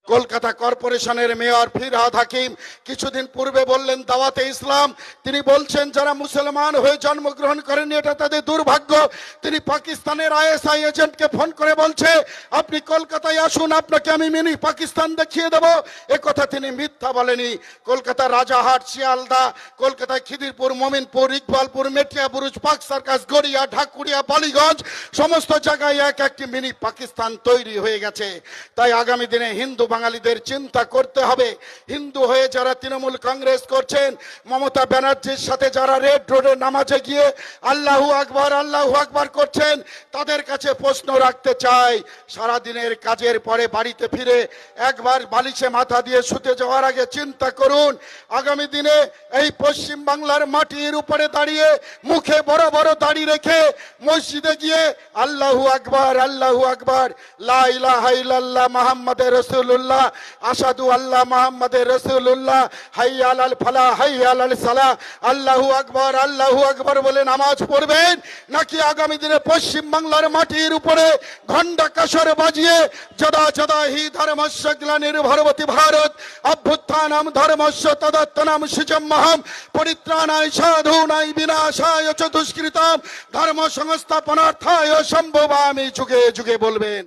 কলকাতা কর্পোরেশনের মেয়র ফিরহাদ হাকিম কিছুদিন পূর্বে বললেন দাওয়াতে ইসলাম, তিনি বলছেন যারা মুসলমান হয়ে জন্মগ্রহণ করেনি এটা তাদের দুর্ভাগ্য। তিনি পাকিস্তানের আইএসআই এজেন্টকে ফোন করে বলছে আপনি কলকাতায় আসুন, আপনাকে আমি মিনি পাকিস্তান দেখিয়ে দেব। এ কথা তিনি মিথ্যা বলেনি। কলকাতা রাজারহাট, শিয়ালদা, কলকাতায় খিদিরপুর, মমিনপুর, ইকবালপুর, মেটিয়াবুরুজ, পাক সার্কাস, গড়িয়া, ঢাকুরিয়া, বালিগঞ্জ সমস্ত জায়গায় এক একটি মিনি পাকিস্তান তৈরি হয়ে গেছে। তাই আগামী দিনে হিন্দু বাঙালিদের চিন্তা করতে হবে। হিন্দু হয়ে যারা তৃণমূল কংগ্রেস করছেন, মমতা ব্যানার্জির সাথে যারা রেড রোডে নামাজে গিয়ে আল্লাহু আকবার করছেন, তাদের কাছে প্রশ্ন রাখতে চাই, সারাদিনের কাজের পরে বাড়িতে ফিরে একবার বালিশে মাথা দিয়ে শুতে যাওয়ার আগে চিন্তা করুন, আগামী দিনে এই পশ্চিম বাংলার মাটির উপরে দাঁড়িয়ে মুখে বড় বড় দাড়ি রেখে মসজিদে গিয়ে আল্লাহু আকবার লা ইলাহা ইল্লাল্লাহ মুহাম্মাদুর রাসূলুল্লাহ আশহাদু আল্লাহ মুহাম্মাদুর রাসূলুল্লাহ হাইয়া আলাল ফালাহ হাইয়া আলাল সালাহ আল্লাহু আকবার বলে নামাজ পড়বেন, নাকি আগামী দিনে পশ্চিম বাংলার মাটির উপরে ঘণ্টা কাসর বাজিয়ে যদা যদা হি ধর্মস্য গ্লানির্ভরতি ভারত অভ্যুত্থানম ধর্মস্য তদাত্তনম সুজম্মহম পরিত্রাণায় সাধূনায় বিনাশায় চ দুষ্কৃতাম ধর্ম সংস্থাপনার্থায় সম্ভবামি যুগে যুগে বলবেন।